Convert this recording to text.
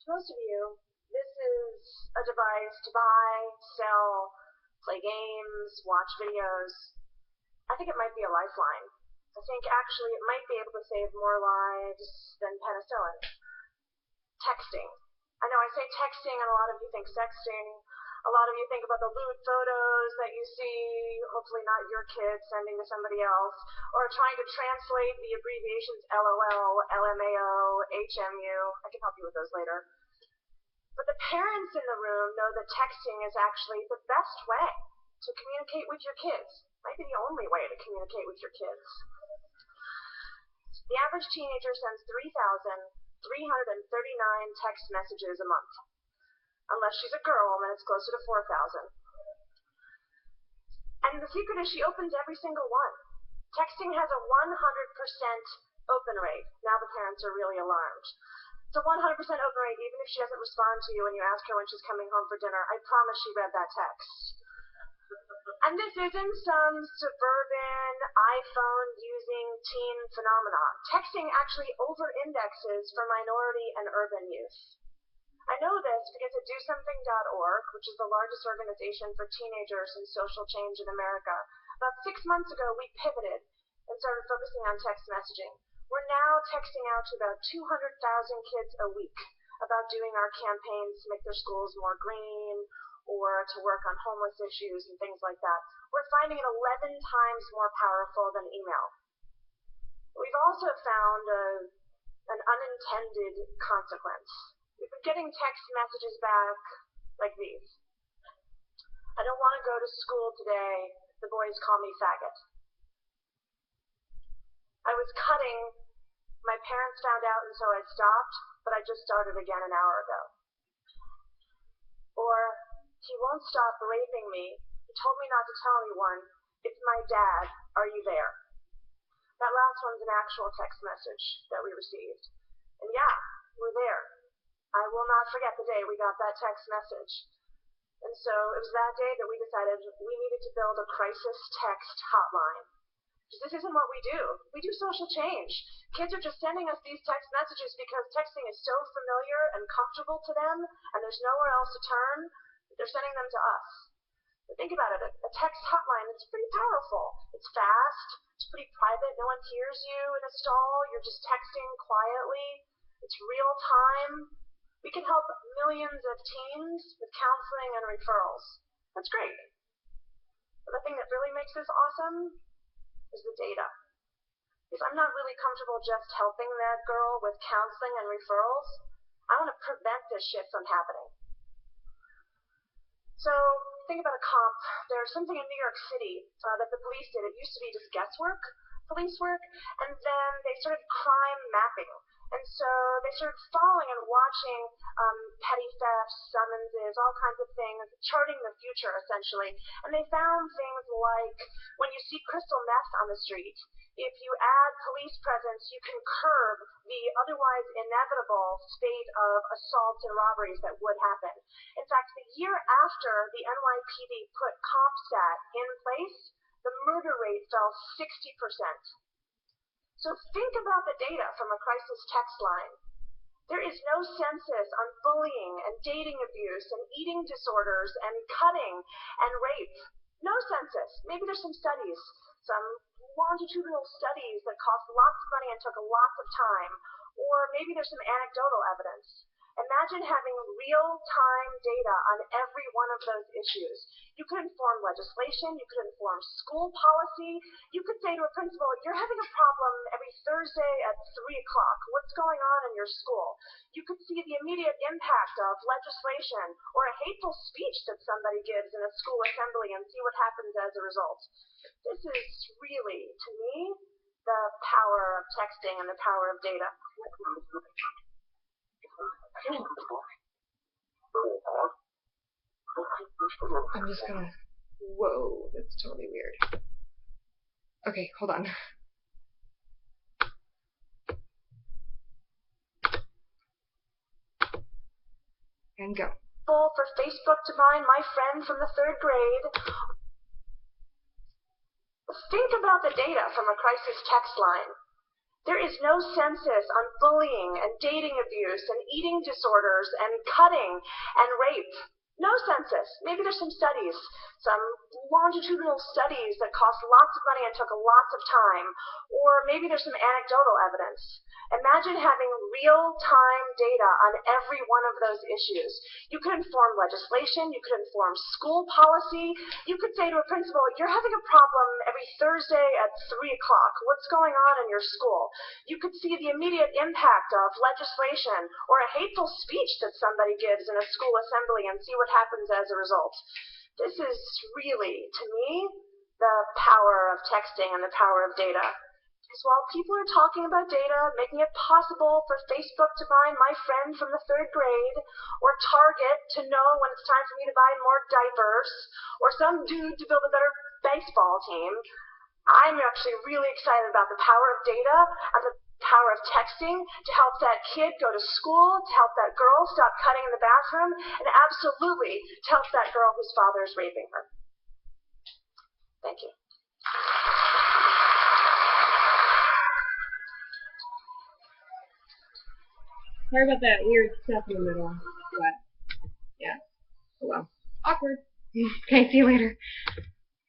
To most of you, this is a device to buy, sell, play games, watch videos. I think it might be a lifeline. I think actually it might be able to save more lives than penicillin. Texting. I know I say texting and a lot of you think sexting. A lot of you think about the lewd photos that you see, hopefully not your kids sending to somebody else, or trying to translate the abbreviations LOL, LMAO, HMU. I can help you with those later. But the parents in the room know that texting is actually the best way to communicate with your kids. Might be the only way to communicate with your kids. The average teenager sends 3,339 text messages a month. Unless she's a girl, then it's closer to 4,000. And the secret is she opens every single one. Texting has a 100% open rate. Now the parents are really alarmed. It's a 100% open rate even if she doesn't respond to you when you ask her when she's coming home for dinner. I promise she read that text. And this isn't some suburban iPhone-using teen phenomenon. Texting actually over-indexes for minority and urban youth. I know this because at DoSomething.org, which is the largest organization for teenagers and social change in America, about 6 months ago we pivoted and started focusing on text messaging. We're now texting out to about 200,000 kids a week about doing our campaigns to make their schools more green or to work on homeless issues and things like that. We're finding it 11 times more powerful than email. We've also found an unintended consequence. We've been getting text messages back like these. I don't want to go to school today. The boys call me faggot. I was cutting. My parents found out and so I stopped, but I just started again an hour ago. Or, he won't stop raping me. He told me not to tell anyone. It's my dad. Are you there? That last one's an actual text message that we received. And yeah, we're there. I will not forget the day we got that text message. And so it was that day that we decided we needed to build a crisis text hotline. Because this isn't what we do. We do social change. Kids are just sending us these text messages because texting is so familiar and comfortable to them, and there's nowhere else to turn. They're sending them to us. But think about it. A text hotline is pretty powerful. It's fast. It's pretty private. No one hears you in a stall. You're just texting quietly. It's real time. We can help millions of teens with counseling and referrals. That's great. But the thing that really makes this awesome is the data. Because I'm not really comfortable just helping that girl with counseling and referrals. I want to prevent this shit from happening. So think about a comp. There's something in New York City that the police did. It used to be just guesswork, police work, and then they started crime mapping. And so they started following and watching petty thefts, summonses, all kinds of things, charting the future, essentially. And they found things like when you see crystal meth on the street, if you add police presence, you can curb the otherwise inevitable spate of assaults and robberies that would happen. In fact, the year after the NYPD put CompStat in place, the murder rate fell 60%. So think about the data from a crisis text line. There is no census on bullying and dating abuse and eating disorders and cutting and rape. No census. Maybe there's some studies, some longitudinal studies that cost lots of money and took lots of time. Or maybe there's some anecdotal evidence. Imagine having real-time data on every one of those issues. You could inform legislation, you could inform school policy, you could say to a principal, you're having a problem every Thursday at 3 o'clock. What's going on in your school? You could see the immediate impact of legislation or a hateful speech that somebody gives in a school assembly and see what happens as a result. This is really, to me, the power of texting and the power of data. I'm just gonna... Whoa, that's totally weird. Okay, hold on. And go. For Facebook to find my friend from the 3rd grade. Think about the data from a crisis text line. There is no census on bullying and dating abuse and eating disorders and cutting and rape. No census. Maybe there's some studies, some longitudinal studies that cost lots of money and took lots of time. Or maybe there's some anecdotal evidence. Imagine having real-time data on every one of those issues. You could inform legislation, you could inform school policy, you could say to a principal, you're having a problem every Thursday at 3 o'clock. What's going on in your school? You could see the immediate impact of legislation or a hateful speech that somebody gives in a school assembly and see what happens as a result. This is really, to me, the power of texting and the power of data. Because while people are talking about data, making it possible for Facebook to find my friend from the 3rd grade, or Target to know when it's time for me to buy more diapers, or some dude to build a better baseball team, I'm actually really excited about the power of data and the power of texting to help that kid go to school, to help that girl stop cutting in the bathroom, and absolutely to help that girl whose father is raping her. Thank you. Sorry about that weird stuff in the middle, but yeah, oh well. Awkward. Okay, see you later.